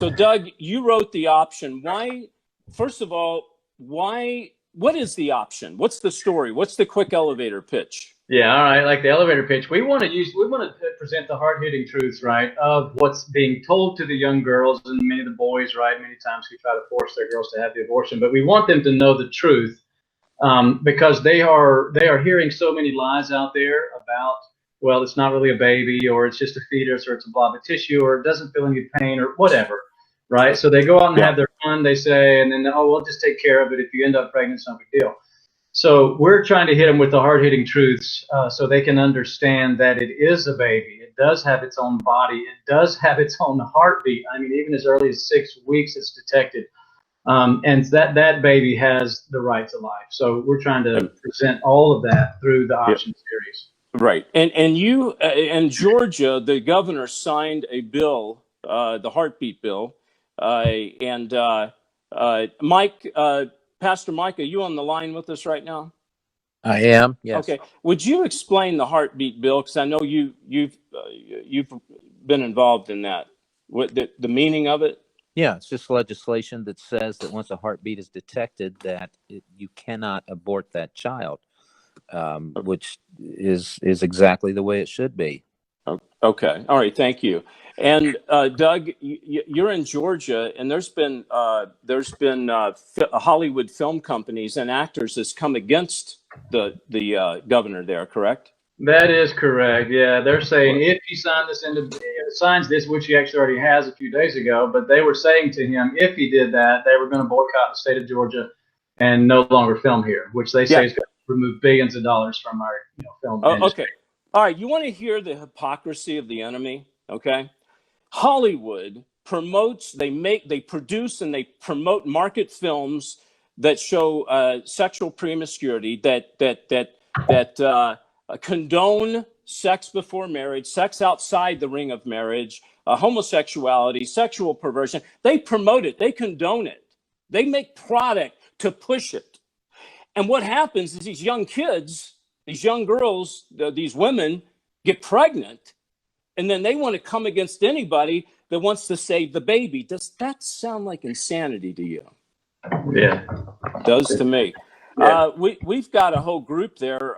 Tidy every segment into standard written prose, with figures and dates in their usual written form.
So, Doug, you wrote the option. Why, first of all, what is the option? What's the story? What's the quick elevator pitch? Yeah, all right, like the elevator pitch. We want to present the hard-hitting truths, right, of what's being told to the young girls and many of the boys, right? Many times we try to force their girls to have the abortion, but we want them to know the truth because they are hearing so many lies out there about, well, it's not really a baby, or it's just a fetus, or it's a blob of tissue, or it doesn't feel any pain, or whatever, right? So they go out and have their fun, they say, and then, oh, we'll just take care of it. If you end up pregnant, it's no big deal. So we're trying to hit them with the hard-hitting truths so they can understand that it is a baby. It does have its own body. It does have its own heartbeat. I mean, even as early as 6 weeks, it's detected. And that baby has the right to life. So we're trying to present all of that through the option series. Right. And you in Georgia, the governor signed a bill, the heartbeat bill. Mike, Pastor Mike, are you on the line with us right now? I am. Yes. Okay. Would you explain the heartbeat bill? Because I know you've been involved in that. What the meaning of it? Yeah, it's just legislation that says that once a heartbeat is detected, that you cannot abort that child, which is exactly the way it should be. Okay. All right. Thank you. And Doug, you're in Georgia, and there's been Hollywood film companies and actors that's come against the governor there, correct? That is correct. Yeah, they're saying if he signs this, which he actually already has a few days ago, but they were saying to him if he did that, they were going to boycott the state of Georgia and no longer film here, which they say is going to remove billions of dollars from our film industry. Okay. All right. You want to hear the hypocrisy of the enemy? Okay. Hollywood promotes, they produce and they promote market films that show sexual promiscuity, that condone sex before marriage, sex outside the ring of marriage, homosexuality, sexual perversion. They promote it. They condone it. They make product to push it. And what happens is these young kids, these young girls, these women get pregnant, and then they want to come against anybody that wants to save the baby. Does that sound like insanity to you? Yeah. It does to me. Yeah. We've got a whole group there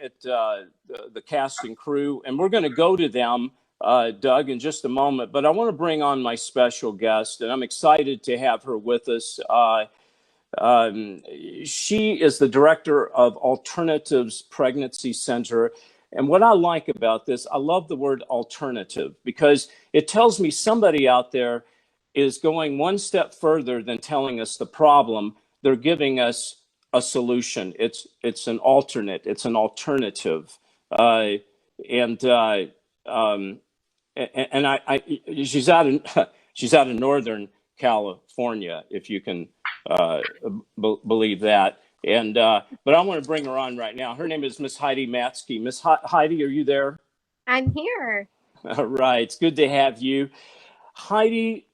at the cast and crew, and we're going to go to them, Doug, in just a moment. But I want to bring on my special guest, and I'm excited to have her with us. She is the director of Alternatives Pregnancy Center. And what I like about this, I love the word alternative, because it tells me somebody out there is going one step further than telling us the problem. They're giving us a solution. It's an alternate. It's an alternative. She's out of Northern California, if you can believe that. And but I want to bring her on right now. Her name is Miss Heidi Matsky. Miss Heidi, are you there? I'm here. All right. It's good to have you. Heidi,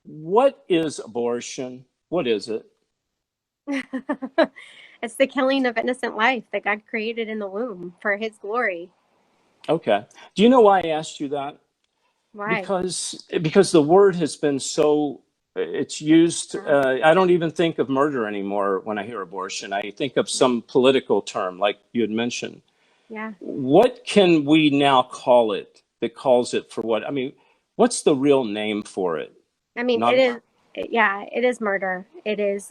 what is abortion? What is it? It's the killing of innocent life that God created in the womb for his glory. Okay. Do you know why I asked you that? Why? Because the word has been so, it's used, I don't even think of murder anymore when I hear abortion. I think of some political term like you had mentioned. Yeah. What can we now call it that calls it for what? I mean, what's the real name for it? I mean, it is murder. It is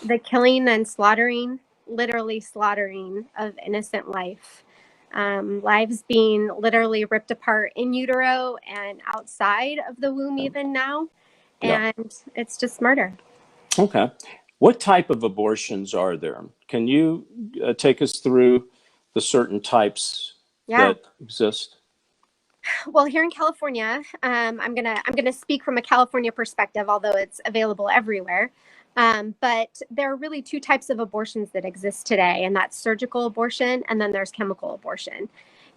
the killing and slaughtering, literally slaughtering of innocent life. Lives being literally ripped apart in utero and outside of the womb even now. And it's just murder. Okay. What type of abortions are there? Can you take us through the certain types that exist? Well, here in California, I'm gonna speak from a California perspective, although it's available everywhere. But there are really two types of abortions that exist today, and that's surgical abortion, and then there's chemical abortion.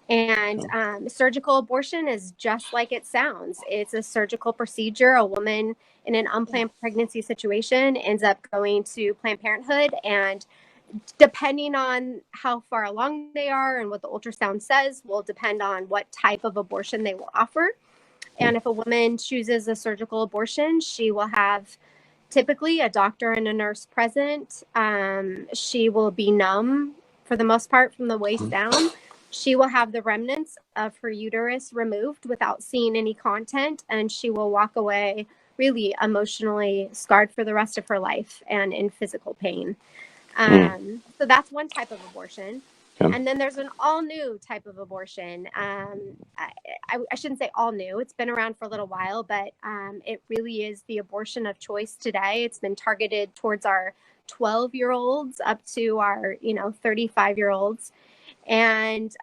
And surgical abortion is just like it sounds. It's a surgical procedure. A woman in an unplanned pregnancy situation ends up going to Planned Parenthood, and depending on how far along they are and what the ultrasound says will depend on what type of abortion they will offer. And if a woman chooses a surgical abortion, she will have typically a doctor and a nurse present. She will be numb for the most part from the waist down. She will have the remnants of her uterus removed without seeing any content, and she will walk away really emotionally scarred for the rest of her life and in physical pain. So that's one type of abortion. Okay. And then there's an all new type of abortion. I shouldn't say all new. It's been around for a little while, but it really is the abortion of choice today. It's been targeted towards our 12-year-olds up to our 35-year-olds, and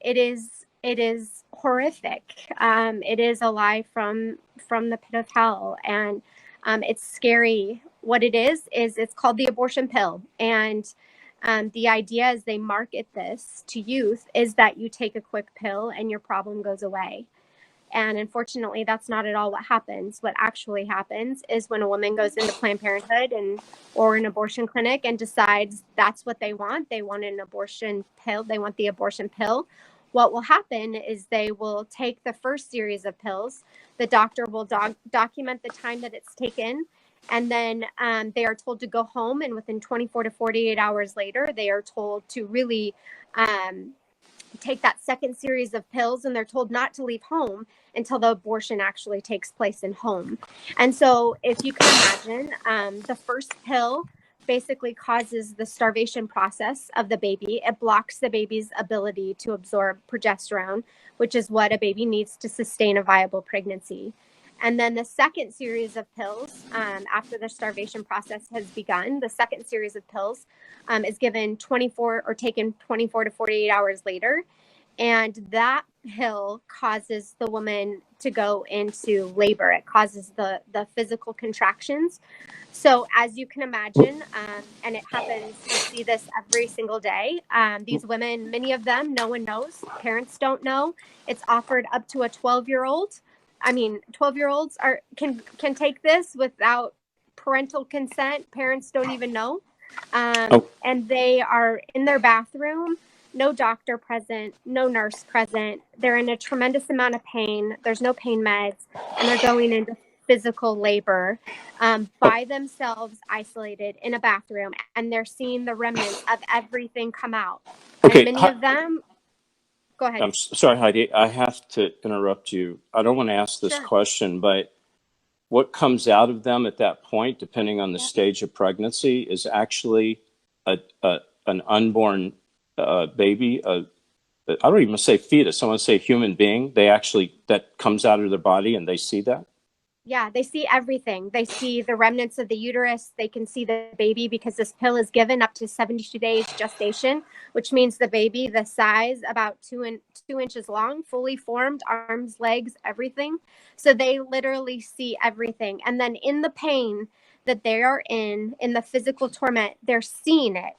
it is horrific. It is a lie from the pit of hell, and it's scary. What it is it's called the abortion pill, and the idea as they market this to youth is that you take a quick pill and your problem goes away. And unfortunately, that's not at all what happens. What actually happens is when a woman goes into Planned Parenthood or an abortion clinic and decides that's what they want an abortion pill, they want the abortion pill. What will happen is they will take the first series of pills. The doctor will document the time that it's taken. And then they are told to go home. And within 24 to 48 hours later, they are told to really take that second series of pills, and they're told not to leave home until the abortion actually takes place in home. And so if you can imagine, the first pill basically causes the starvation process of the baby. It blocks the baby's ability to absorb progesterone, which is what a baby needs to sustain a viable pregnancy. And then the second series of pills, after the starvation process has begun, the second series of pills is given 24 or taken 24 to 48 hours later. And that pill causes the woman to go into labor. It causes the physical contractions. So as you can imagine, and it happens, we see this every single day. These women, many of them, no one knows. Parents don't know. It's offered up to a 12-year-old. 12-year-olds can take this without parental consent. Parents don't even know. And they are in their bathroom, no doctor present, no nurse present. They're in a tremendous amount of pain. There's no pain meds, and they're going into physical labor by themselves, isolated in a bathroom, and they're seeing the remnants of everything come out. Okay. And many of them, go ahead. I'm sorry, Heidi. I have to interrupt you. I don't want to ask this Sure. question, but what comes out of them at that point, depending on the stage of pregnancy, is actually an unborn baby. I don't even say fetus. I want to say human being. That comes out of their body, and they see that. Yeah, they see everything. They see the remnants of the uterus. They can see the baby because this pill is given up to 72 days gestation, which means the baby, the size about 2 inches long, fully formed, arms, legs, everything. So they literally see everything. And then in the pain that they are in the physical torment, they're seeing it.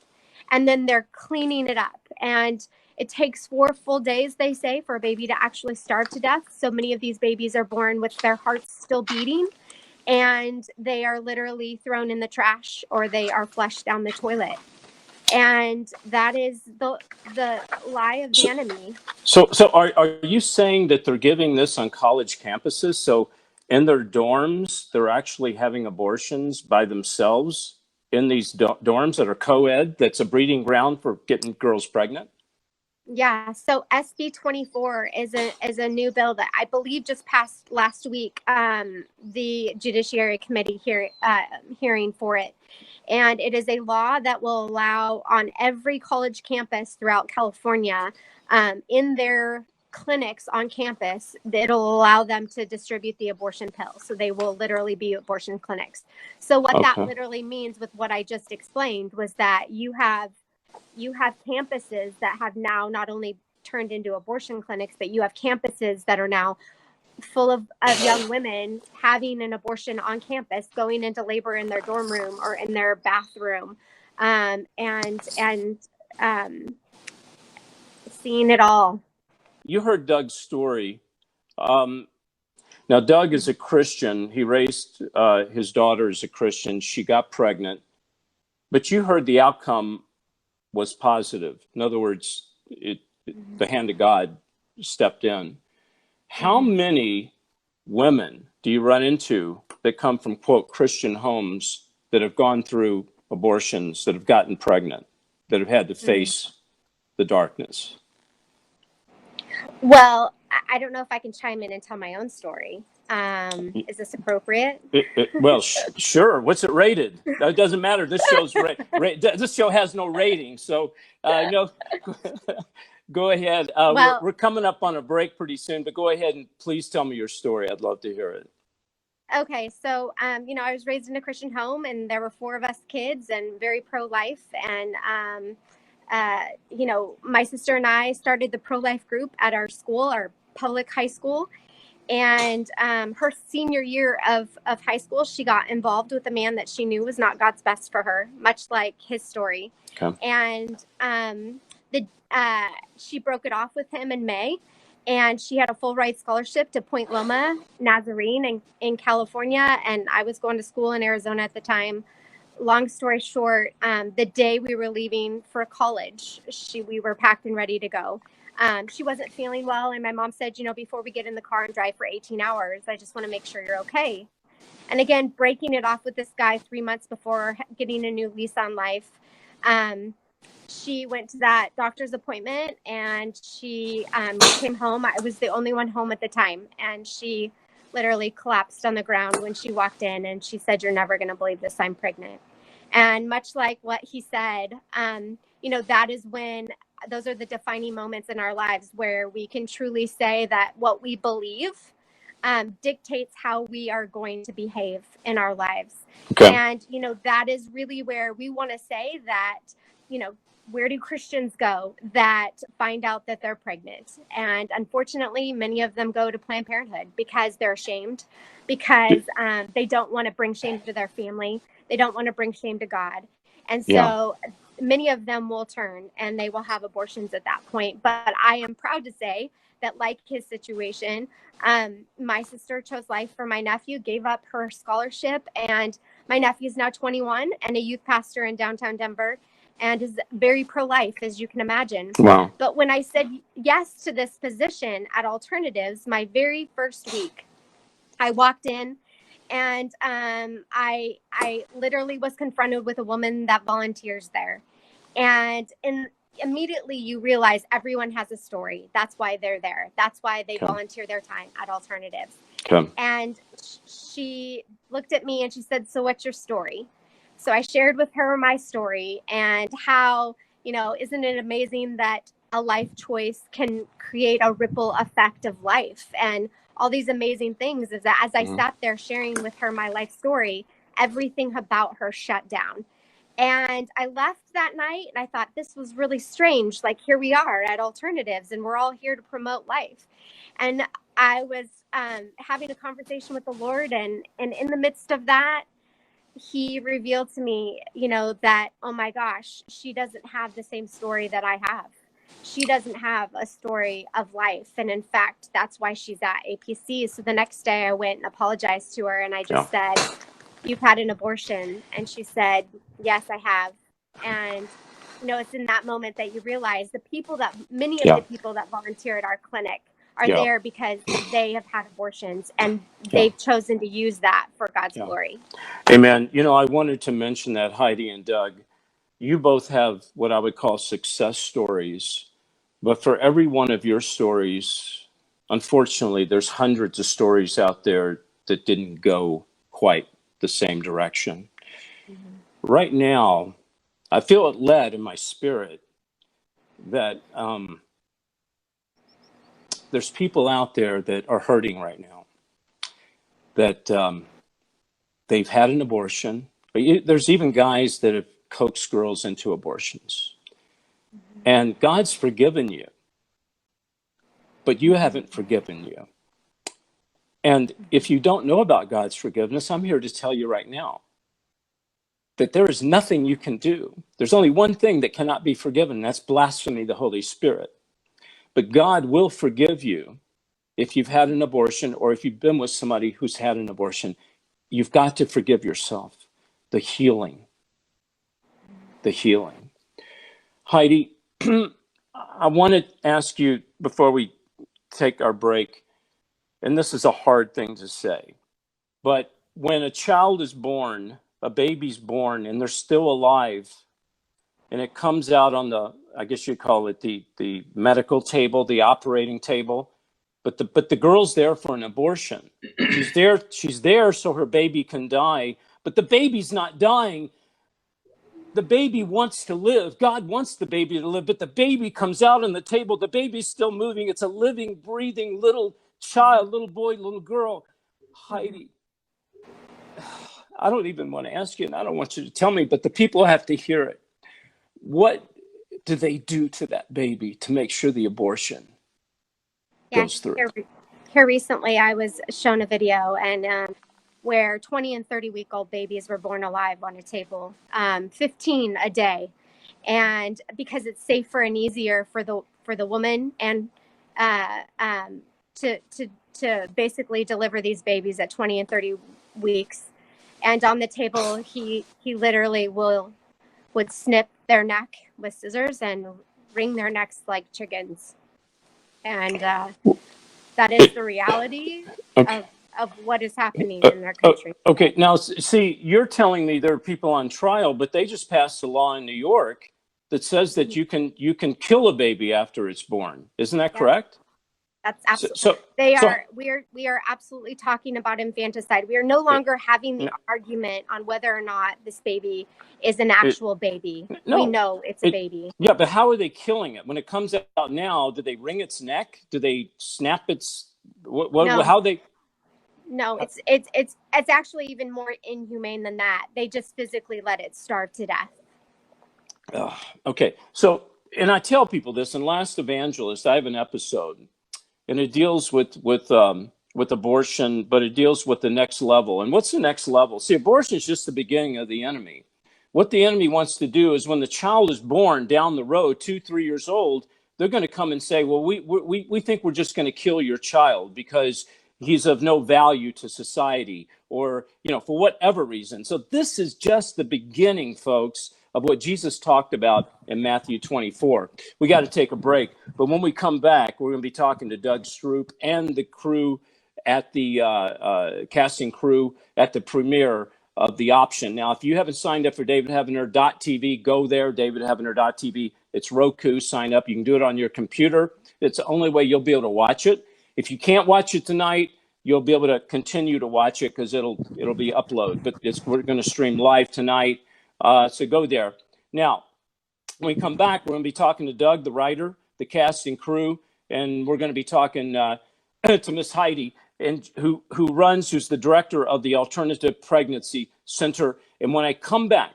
And then they're cleaning it up. And it takes 4 full days, they say, for a baby to actually starve to death. So many of these babies are born with their hearts still beating, and they are literally thrown in the trash or they are flushed down the toilet. And that is the lie of the enemy. So are you saying that they're giving this on college campuses? So in their dorms, they're actually having abortions by themselves in these dorms that are co-ed? That's a breeding ground for getting girls pregnant? Yeah, so SB 24 is a new bill that I believe just passed last week. The Judiciary Committee hearing for it, and it is a law that will allow on every college campus throughout California, in their clinics on campus, it'll allow them to distribute the abortion pill. So they will literally be abortion clinics. So what that literally means with what I just explained was that you have campuses that have now not only turned into abortion clinics, but you have campuses that are now full of young women having an abortion on campus, going into labor in their dorm room or in their bathroom, and seeing it all. You heard Doug's story. Now, Doug is a Christian. He raised his daughter as a Christian. She got pregnant. But you heard the outcome was positive. In other words, the hand of God stepped in. How many women do you run into that come from, quote, Christian homes that have gone through abortions, that have gotten pregnant, that have had to face the darkness? Well, I don't know if I can chime in and tell my own story. Is this appropriate? Well, sure. What's it rated? It doesn't matter. This show's this show has no rating, so no. Go ahead. Well, We're coming up on a break pretty soon, but go ahead and please tell me your story. I'd love to hear it. okay. So, I was raised in a Christian home, and there were 4 of us kids, and very pro-life. And my sister and I started the pro-life group at our school, our public high school. And her senior year of high school, she got involved with a man that she knew was not God's best for her, much like his story. Okay. And she broke it off with him in May, and she had a full ride scholarship to Point Loma Nazarene in California. And I was going to school in Arizona at the time. Long story short, the day we were leaving for college, we were packed and ready to go. She wasn't feeling well, and my mom said, before we get in the car and drive for 18 hours, I just want to make sure you're okay. And again, breaking it off with this guy 3 months before getting a new lease on life, she went to that doctor's appointment, and she came home. I was the only one home at the time, and she literally collapsed on the ground when she walked in, and she said, "You're never going to believe this, I'm pregnant." And much like what he said, that is when those are the defining moments in our lives where we can truly say that what we believe dictates how we are going to behave in our lives. Okay. And, that is really where we want to say that, where do Christians go that find out that they're pregnant? And unfortunately, many of them go to Planned Parenthood because they're ashamed, because they don't want to bring shame to their family. They don't want to bring shame to God. And so many of them will turn and they will have abortions at that point. But I am proud to say that, like his situation, my sister chose life for my nephew, gave up her scholarship, and my nephew is now 21 and a youth pastor in downtown Denver, and is very pro-life, as you can imagine. Wow. But when I said yes to this position at Alternatives, my very first week, I walked in, and I literally was confronted with a woman that volunteers there. And immediately you realize everyone has a story. That's why they're there. That's why they volunteer their time at Alternatives. And she looked at me and she said, "So what's your story?" So I shared with her my story and how, isn't it amazing that a life choice can create a ripple effect of life, and all these amazing things. Is that as I sat there sharing with her my life story, everything about her shut down. And I left that night and I thought, this was really strange. Like, here we are at Alternatives and we're all here to promote life. And I was having a conversation with the Lord, and in the midst of that, he revealed to me, that, oh my gosh, she doesn't have the same story that I have. She doesn't have a story of life. And in fact, that's why she's at APC. So the next day I went and apologized to her, and I just said, "You've had an abortion." And she said, "Yes, I have." And, it's in that moment that you realize many of the people that volunteer at our clinic are there because they have had abortions, and they've chosen to use that for God's glory. Amen. I wanted to mention that, Heidi and Doug, you both have what I would call success stories, but for every one of your stories, unfortunately, there's hundreds of stories out there that didn't go quite the same direction. Right now, I feel it led in my spirit that there's people out there that are hurting right now, that they've had an abortion. There's even guys that have coaxed girls into abortions. And God's forgiven you, but you haven't forgiven you. And if you don't know about God's forgiveness, I'm here to tell you right now that there is nothing you can do. There's only one thing that cannot be forgiven, and that's blasphemy the Holy Spirit. But God will forgive you if you've had an abortion, or if you've been with somebody who's had an abortion. You've got to forgive yourself. The healing. Heidi, I want to ask you, before we take our break, and this is a hard thing to say, but when a child is born, a baby's born, and they're still alive, and it comes out on the, I guess you call it the medical table, the operating table, but the girl's there for an abortion. She's there so her baby can die, but the baby's not dying. The baby wants to live. God wants the baby to live, but the baby comes out on the table. The baby's still moving. It's a living, breathing little child, little boy, little girl. Heidi, I don't even want to ask you, and I don't want you to tell me, but the people have to hear it. What do they do to that baby to make sure the abortion goes through? Here recently, I was shown a video and where 20 and 30-week-old babies were born alive on a table, 15 a day, and because it's safer and easier for the woman and to basically deliver these babies at 20 and 30 weeks. And on the table, he literally would snip their neck with scissors and wring their necks like chickens. And that is the reality of what is happening in their country. Okay, now see, you're telling me there are people on trial, but they just passed a law in New York that says that you can kill a baby after it's born. Isn't that correct? That's absolutely. We are absolutely talking about infanticide. We are no longer having the argument on whether or not this baby is an actual baby. No, we know it's a baby. Yeah, but how are they killing it? When it comes out now, do they wring its neck? Do they snap its No. How they? No, it's actually even more inhumane than that. They just physically let it starve to death. Okay, so, and I tell people this, in Last Evangelist, I have an episode, and it deals with abortion, but it deals with the next level. And what's the next level? See, abortion is just the beginning of the enemy. What the enemy wants to do is when the child is born down the road, 2-3 years old, they're going to come and say, well, we think we're just going to kill your child because he's of no value to society, or, for whatever reason. So this is just the beginning, folks, of what Jesus talked about in Matthew 24. We got to take a break. But when we come back, we're going to be talking to Doug STROUP and the crew at the casting crew at the premiere of The Option. Now, if you haven't signed up for davidheavener.tv, go there, davidheavener.tv. It's Roku. Sign up. You can do it on your computer. It's the only way you'll be able to watch it. If you can't watch it tonight, you'll be able to continue to watch it because it'll be uploaded. But we're going to stream live tonight. So go there. Now, when we come back, we're going to be talking to Doug, the writer, the cast and crew, and we're going to be talking to Miss Heidi, and who's the director of the Alternative Pregnancy Center. And when I come back,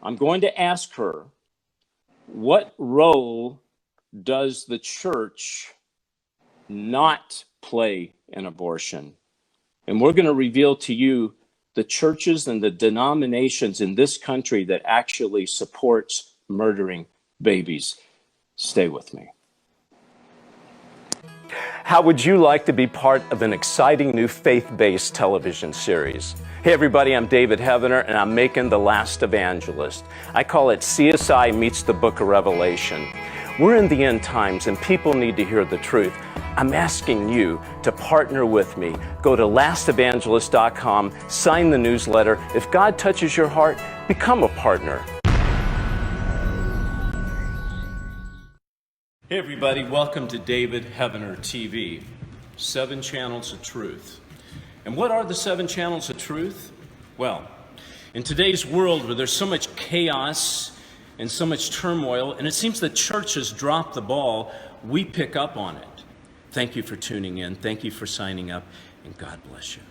I'm going to ask her, what role does the church not play in abortion? And we're going to reveal to you the churches and the denominations in this country that actually supports murdering babies. Stay with me. How would you like to be part of an exciting new faith-based television series? Hey everybody, I'm David Heavener, and I'm making The Last Evangelist. I call it CSI meets the Book of Revelation. We're in the end times and people need to hear the truth. I'm asking you to partner with me. Go to lastevangelist.com, sign the newsletter. If God touches your heart, become a partner. Hey everybody, welcome to David Heavener TV, 7 channels of truth. And what are the 7 channels of truth? Well, in today's world where there's so much chaos and so much turmoil, and it seems the church has dropped the ball, we pick up on it. Thank you for tuning in. Thank you for signing up, and God bless you.